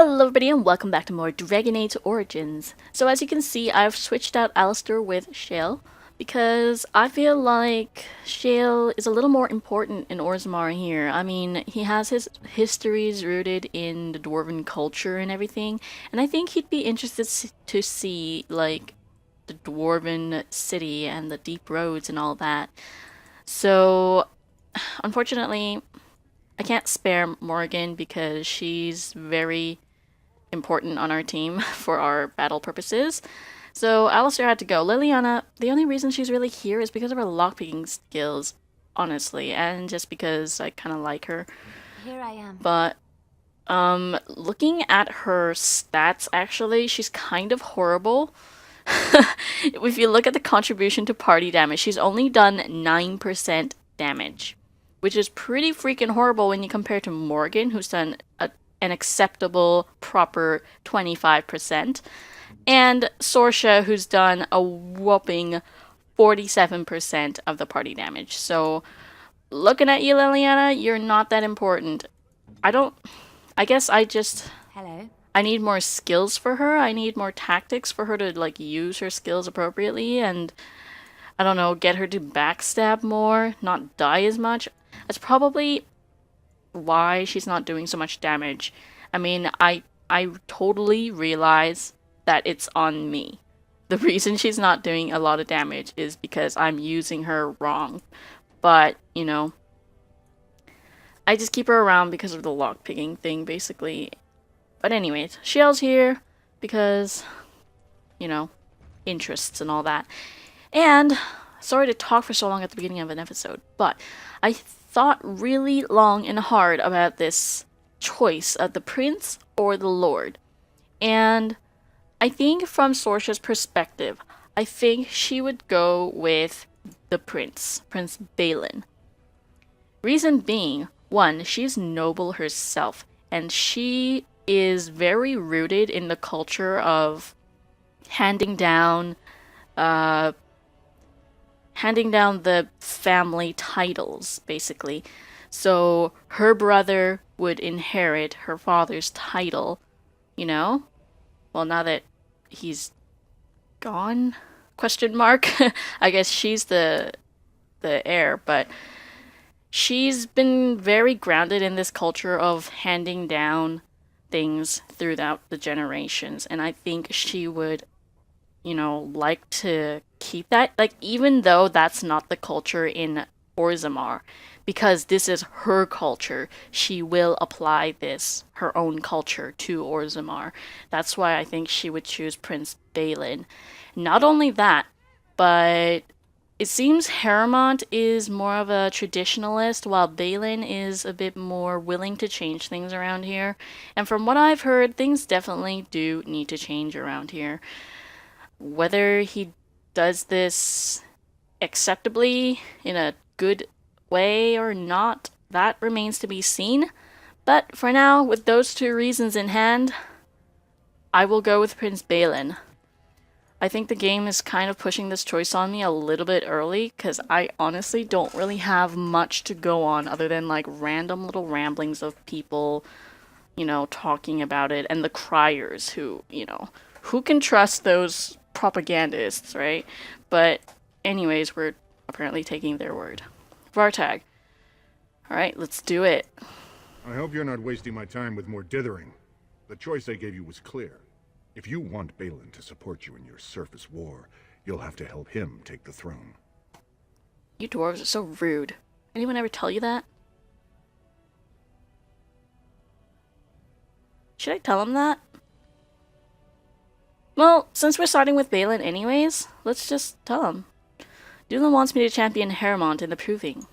Hello everybody and welcome back to more Dragon Age Origins. So as you can see, I've switched out Alistair with Shale because I feel like Shale is a little more important in Orzammar here. I mean, he has his histories rooted in the dwarven culture and everything, and I think he'd be interested to see like the dwarven city and the deep roads and all that. So unfortunately, I can't spare Morgan because she's very important on our team for our battle purposes. So Alistair had to go. Liliana, the only reason she's really here is because of her lockpicking skills, honestly, and just because I kind of like her. Here I am. But looking at her stats, actually, she's kind of horrible. If you look at the contribution to party damage, she's only done 9% damage, which is pretty freaking horrible when you compare to Morgan, who's done an acceptable, proper 25%, and Sorsha, who's done a whopping 47% of the party damage. So, looking at you, Liliana, you're not that important. I guess Hello. I need more skills for her. I need more tactics for her to, like, use her skills appropriately and, I don't know, get her to backstab more, not die as much. That's probably why she's not doing so much damage. I mean, I totally realize that it's on me. The reason she's not doing a lot of damage is because I'm using her wrong. But, you know, I just keep her around because of the lockpicking thing, basically. But anyways, Shale's here because, you know, interests and all that. And, sorry to talk for so long at the beginning of an episode, but I thought really long and hard about this choice of the prince or the lord. And I think from Sorsha's perspective, I think she would go with the prince, Prince Balin. Reason being, one, she's noble herself, and she is very rooted in the culture of handing down uh, the family titles, basically. So her brother would inherit her father's title, you know? Well, now that he's gone? Question mark. I guess she's the heir, but she's been very grounded in this culture of handing down things throughout the generations, and I think she would, you know, like to keep that. Like, even though that's not the culture in Orzammar, because this is her culture, she will apply this, her own culture, to Orzammar. That's why I think she would choose Prince Balin. Not only that, but it seems Haremont is more of a traditionalist, while Balin is a bit more willing to change things around here. And from what I've heard, things definitely do need to change around here. Whether he does this acceptably in a good way or not, that remains to be seen. But for now, with those two reasons in hand, I will go with Prince Balin. I think the game is kind of pushing this choice on me a little bit early because I honestly don't really have much to go on other than like random little ramblings of people, you know, talking about it, and the criers who, you know, who can trust those propagandists, right? But anyways, we're apparently taking their word. Vartag. Alright, let's do it. I hope you're not wasting my time with more dithering. The choice I gave you was clear. If you want Balin to support you in your surface war, you'll have to help him take the throne. You dwarves are so rude. Anyone ever tell you that? Should I tell him that? Well, since we're starting with Balin anyways, let's just tell him. Dulin wants me to champion Haremont in the Proving.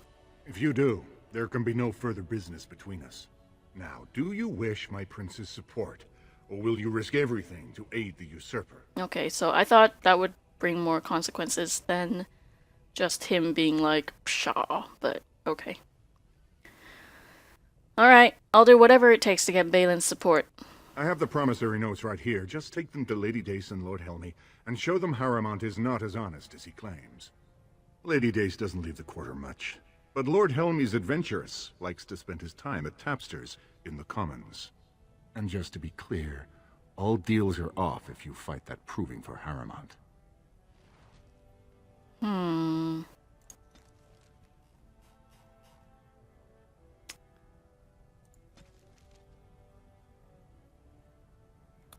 If you do, there can be no further business between us. Now, do you wish my prince's support, or will you risk everything to aid the usurper? Okay, so I thought that would bring more consequences than just him being like, pshaw, but okay. Alright, I'll do whatever it takes to get Balin's support. I have the promissory notes right here. Just take them to Lady Dace and Lord Helmy, and show them Haremont is not as honest as he claims. Lady Dace doesn't leave the quarter much, but Lord Helmy's adventurous, likes to spend his time at Tapster's in the Commons. And just to be clear, all deals are off if you fight that proving for Harrowmont.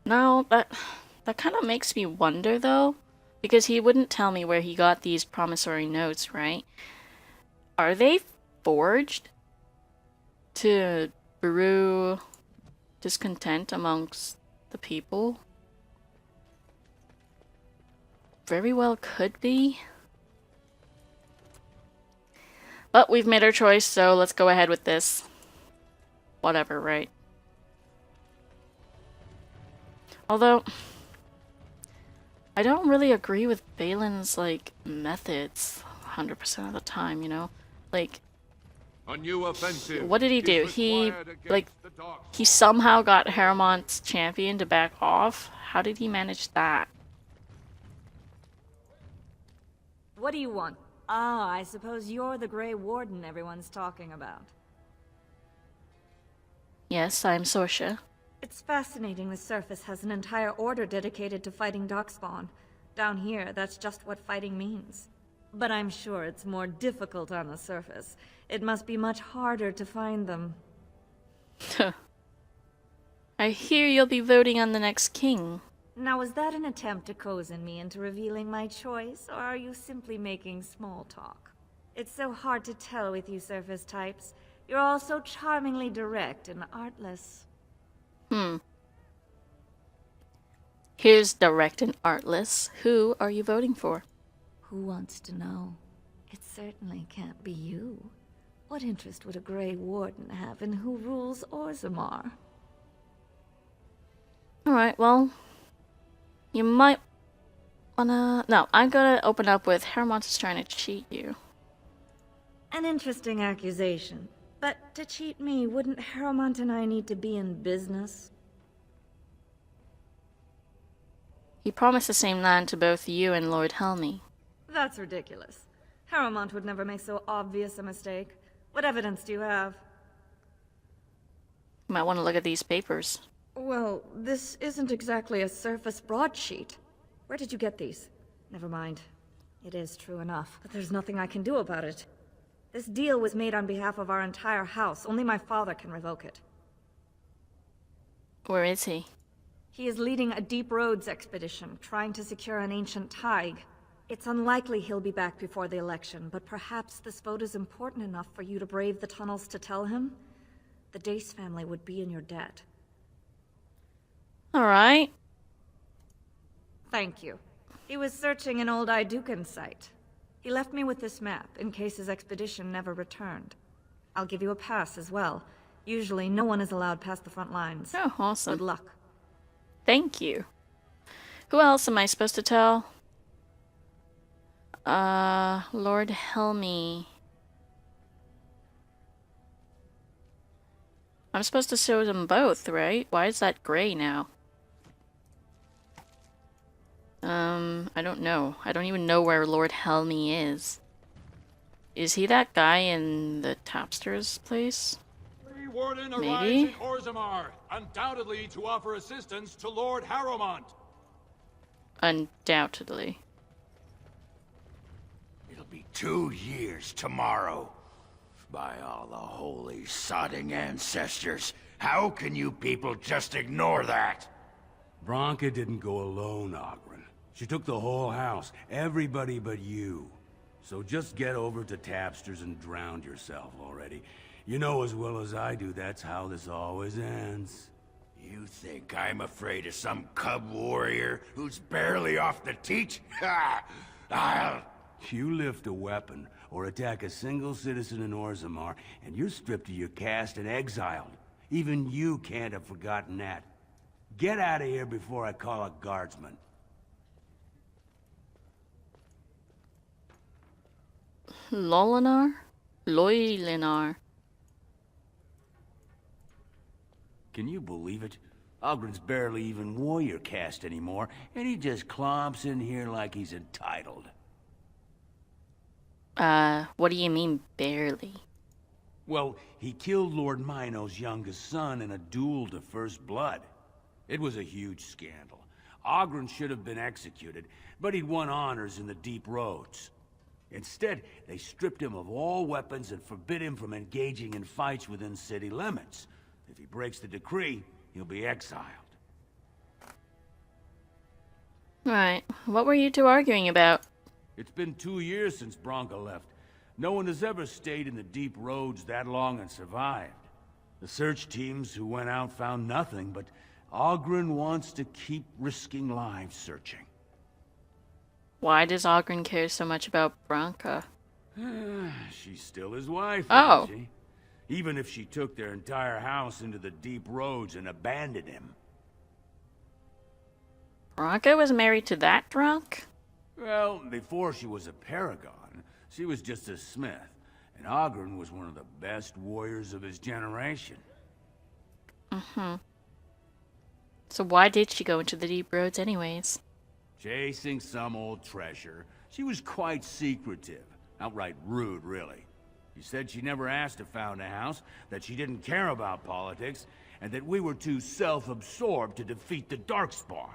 No, that kind of makes me wonder, though. Because he wouldn't tell me where he got these promissory notes, right? Are they forged to brew discontent amongst the people? Very well could be. But we've made our choice, so let's go ahead with this. Whatever, right? Although, I don't really agree with Balin's, like, methods 100% of the time, you know? Like, A new offensive what did he do? is He, required against like, the Dark he somehow got Harrowmont's champion to back off? How did he manage that? What do you want? Ah, I suppose you're the Grey Warden everyone's talking about. Yes, I'm Sorsha. It's fascinating the surface has an entire order dedicated to fighting Darkspawn. Down here, that's just what fighting means. But I'm sure it's more difficult on the surface. It must be much harder to find them. I hear you'll be voting on the next king. Now, was that an attempt to cozen me into revealing my choice, or are you simply making small talk? It's so hard to tell with you surface types. You're all so charmingly direct and artless. Here's direct and artless. Who are you voting for? Who wants to know? It certainly can't be you. What interest would a Grey Warden have in who rules Orzammar? Alright, well, you might wanna... No, I'm gonna open up with Harrowmont is trying to cheat you. An interesting accusation. But to cheat me, wouldn't Harrowmont and I need to be in business? He promised the same land to both you and Lord Helmy. That's ridiculous. Harrowmont would never make so obvious a mistake. What evidence do you have? You might want to look at these papers. Well, this isn't exactly a surface broadsheet. Where did you get these? Never mind. It is true enough, but there's nothing I can do about it. This deal was made on behalf of our entire house. Only my father can revoke it. Where is he? He is leading a deep roads expedition, trying to secure an ancient Tig. It's unlikely he'll be back before the election, but perhaps this vote is important enough for you to brave the tunnels to tell him? The Dace family would be in your debt. Alright. Thank you. He was searching an old Idukan site. He left me with this map, in case his expedition never returned. I'll give you a pass as well. Usually, no one is allowed past the front lines. Oh, awesome. Good luck. Thank you. Who else am I supposed to tell? Lord Helmy. I'm supposed to show them both, right? Why is that gray now? I don't know. I don't even know where Lord Helmy is. Is he that guy in the Tapster's place? Grey Warden Maybe? arrives in Orzammar, undoubtedly to offer assistance to Lord Harrowmont. Undoubtedly. It'll be 2 years tomorrow. By all the holy sodding ancestors, how can you people just ignore that? Bronca didn't go alone, Ogren. She took the whole house, everybody but you. So just get over to Tapster's and drown yourself already. You know as well as I do that's how this always ends. You think I'm afraid of some cub warrior who's barely off the teach? Ha! I'll... You lift a weapon or attack a single citizen in Orzammar, and you're stripped of your caste and exiled. Even you can't have forgotten that. Get out of here before I call a guardsman. Lolinar? Loilinar. Can you believe it? Ogren's barely even warrior caste anymore, and he just clomps in here like he's entitled. What do you mean, barely? Well, he killed Lord Mino's youngest son in a duel to first blood. It was a huge scandal. Oghren should have been executed, but he'd won honors in the deep roads. Instead, they stripped him of all weapons and forbid him from engaging in fights within city limits. If he breaks the decree, he'll be exiled. Right. What were you two arguing about? It's been 2 years since Branka left. No one has ever stayed in the deep roads that long and survived. The search teams who went out found nothing, but Oghren wants to keep risking lives searching. Why does Oghren care so much about Branka? She's still his wife, Oh. isn't she? Even if she took their entire house into the deep roads and abandoned him. Branka was married to that drunk? Well, before she was a paragon, she was just a smith, and Oghren was one of the best warriors of his generation. So why did she go into the deep roads anyways? Chasing some old treasure. She was quite secretive. Outright rude, really. She said she never asked to found a house, that she didn't care about politics, and that we were too self-absorbed to defeat the Darkspawn.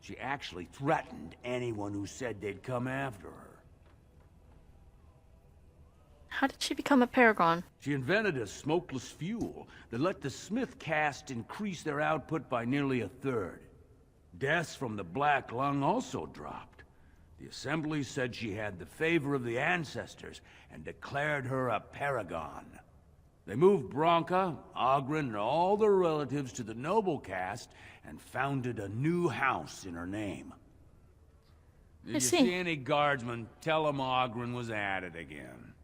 She actually threatened anyone who said they'd come after her. How did she become a paragon? She invented a smokeless fuel that let the smith caste increase their output by nearly a third. Deaths from the Black Lung also dropped. The Assembly said she had the favor of the ancestors and declared her a paragon. They moved Branka, Oghren, and all their relatives to the noble caste and founded a new house in her name. If I you see. see any guardsmen, tell them Oghren was at it again.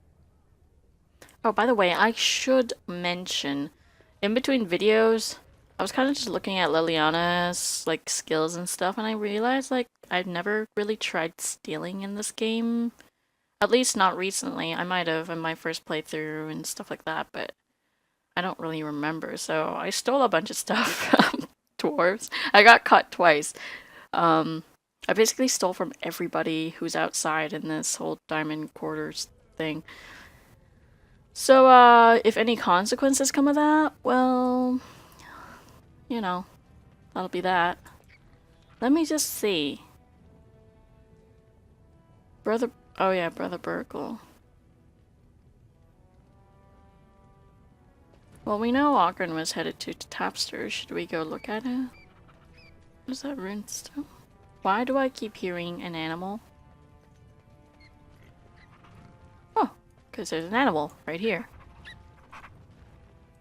Oh, by the way, I should mention, in between videos, I was kind of just looking at Liliana's, like, skills and stuff, and I realized, like, I've never really tried stealing in this game. At least not recently. I might have in my first playthrough and stuff like that, but I don't really remember. So I stole a bunch of stuff from dwarves. I got caught twice. I basically stole from everybody who's outside in this whole diamond quarters thing. So, if any consequences come of that, well, you know, that'll be that. Let me just see. Brother... Oh yeah, Brother Burgle. Well, we know Oghren was headed to Tapster. Should we go look at it? What is that runestone? Why do I keep hearing an animal? Oh, because there's an animal right here.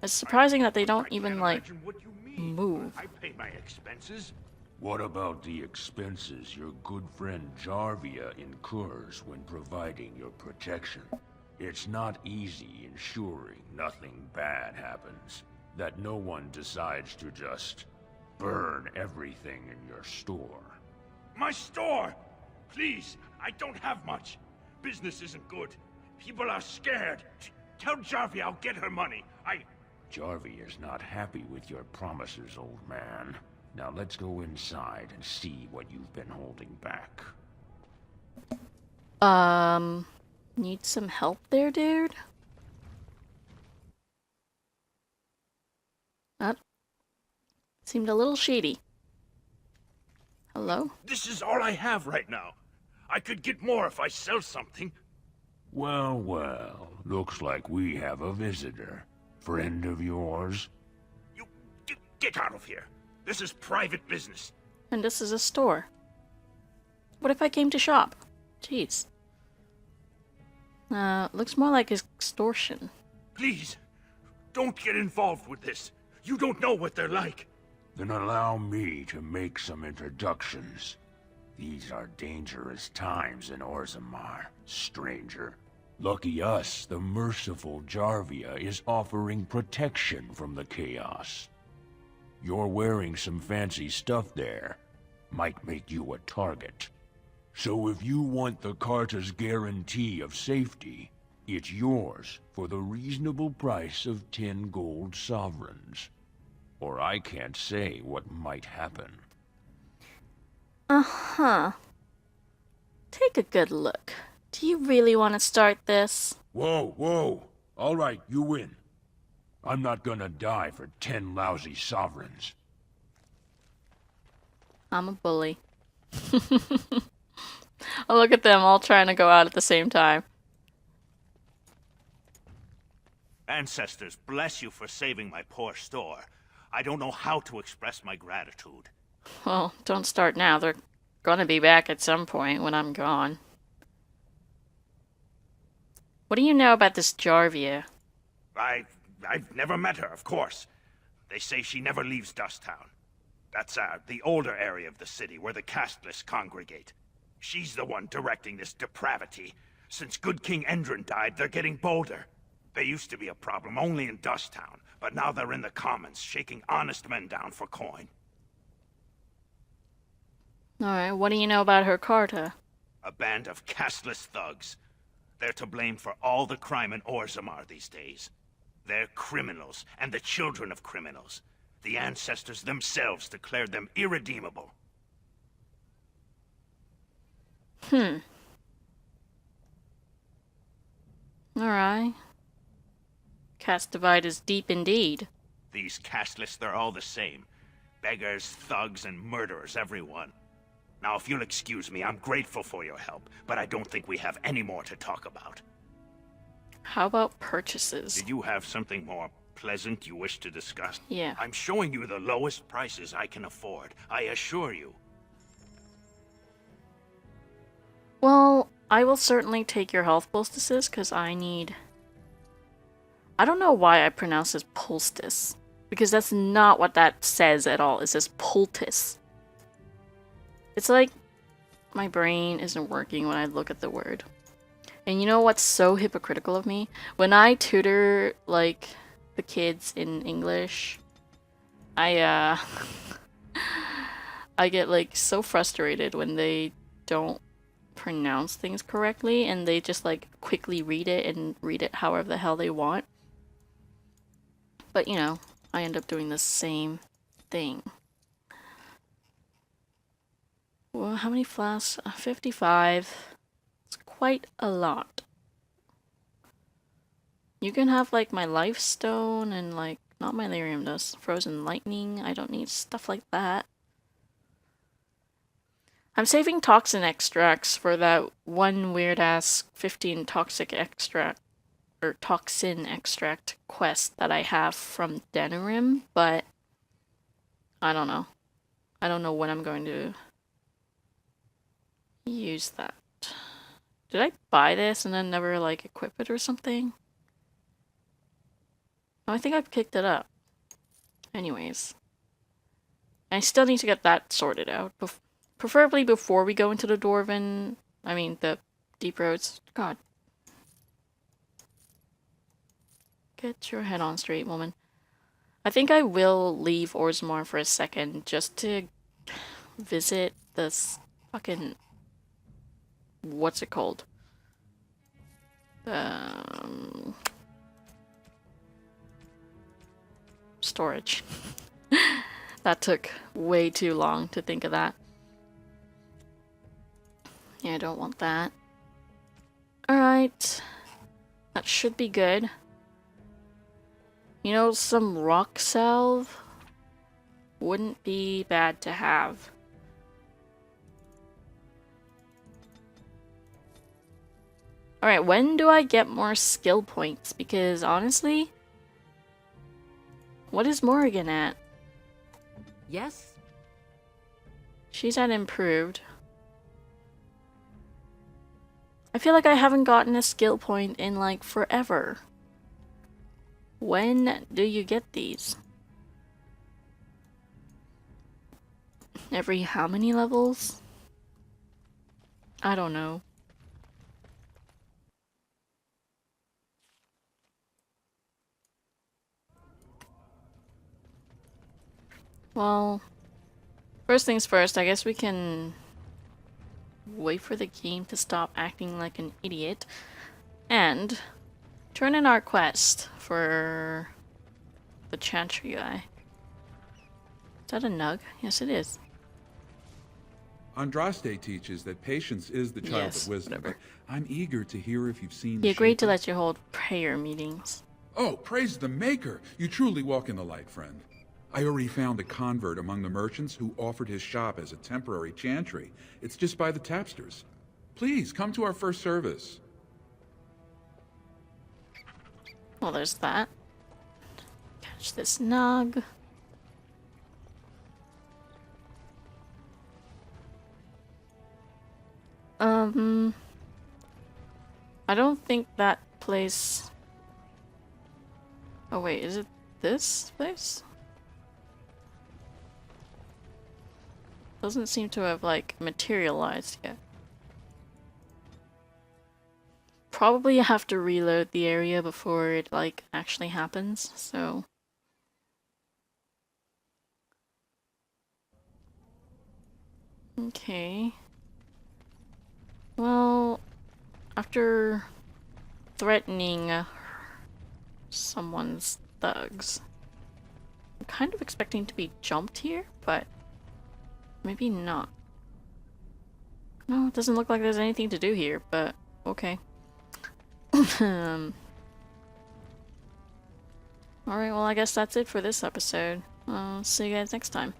It's surprising that they don't even, like, move. I pay my expenses. What about the expenses your good friend Jarvia incurs when providing your protection? It's not easy ensuring nothing bad happens, that no one decides to just burn everything in your store. My store! Please, I don't have much. Business isn't good. People are scared. Tell Jarvia I'll get her money. Jarvia is not happy with your promises, old man. Now let's go inside and see what you've been holding back. Need some help there, dude? That seemed a little shady. Hello? This is all I have right now. I could get more if I sell something. Well, well, looks like we have a visitor. Friend of yours? You get out of here. This is private business. And this is a store. What if I came to shop? Jeez. Looks more like extortion. Please, don't get involved with this. You don't know what they're like. Then allow me to make some introductions. These are dangerous times in Orzammar, stranger. Lucky us, the merciful Jarvia is offering protection from the chaos. You're wearing some fancy stuff there. Might make you a target. So if you want the Carta's guarantee of safety, it's yours for the reasonable price of 10 gold sovereigns. Or I can't say what might happen. Uh-huh. Take a good look. Do you really want to start this? Whoa, whoa! All right, you win. I'm not gonna die for 10 lousy sovereigns. I'm a bully. Oh, look at them all trying to go out at the same time. Ancestors, bless you for saving my poor store. I don't know how to express my gratitude. Well, don't start now. They're gonna be back at some point when I'm gone. What do you know about this Jarvia? I've never met her, of course. They say she never leaves Dusttown. That's, the older area of the city where the casteless congregate. She's the one directing this depravity. Since good King Endrin died, they're getting bolder. They used to be a problem only in Dusttown, but now they're in the commons, shaking honest men down for coin. Alright, what do you know about her Carta? A band of casteless thugs. They're to blame for all the crime in Orzammar these days. They're criminals, and the children of criminals. The ancestors themselves declared them irredeemable. Alright. Caste divide is deep indeed. These casteless, they're all the same. Beggars, thugs, and murderers, everyone. Now, if you'll excuse me, I'm grateful for your help, but I don't think we have any more to talk about. How about purchases? Did you have something more pleasant you wish to discuss? Yeah. I'm showing you the lowest prices I can afford, I assure you. Well, I will certainly take your health poultices, because I need... I don't know why I pronounce this poultice, because that's not what that says at all. It says poultice. It's like my brain isn't working when I look at the word. And you know what's so hypocritical of me? When I tutor, like, the kids in English, I get, like, so frustrated when they don't pronounce things correctly and they just, like, quickly read it and read it however the hell they want. But, you know, I end up doing the same thing. Well, how many flasks? 55. It's quite a lot. You can have, like, my life stone and, like, not my lyrium dust. Frozen lightning. I don't need stuff like that. I'm saving toxin extracts for that one weird-ass 15 toxic extract, or toxin extract quest that I have from Denerim, but I don't know. I don't know when I'm going to use that. Did I buy this and then never, like, equip it or something? No, I think I picked it up. Anyways. I still need to get that sorted out. Preferably before we go into the Dwarven... I mean, the deep roads. God. Get your head on straight, woman. I think I will leave Orzammar for a second just to visit this fucking... What's it called? Storage. That took way too long to think of that. Yeah, I don't want that. Alright. That should be good. You know, some rock salve wouldn't be bad to have. Alright, when do I get more skill points? Because honestly, what is Morrigan at? Yes? She's at improved. I feel like I haven't gotten a skill point in like forever. When do you get these? Every how many levels? I don't know. Well, first things first, I guess we can wait for the game to stop acting like an idiot and turn in our quest for the Chantry guy. Is that a nug? Yes, it is. Andraste teaches that patience is the child Yes, of wisdom, whatever. but I'm eager to hear if you've seen He the agreed to Shaper. let you hold prayer meetings. Oh, praise the Maker! You truly walk in the light, friend. I already found a convert among the merchants who offered his shop as a temporary chantry. It's just by the Tapsters. Please, come to our first service. Well, there's that. Catch this nog. I don't think that place... Oh wait, is it this place? Doesn't seem to have, like, materialized yet. Probably have to reload the area before it, like, actually happens, so... Okay. Well, after threatening someone's thugs, I'm kind of expecting to be jumped here, but maybe not. No, it doesn't look like there's anything to do here, but okay. Alright, well I guess that's it for this episode. See you guys next time.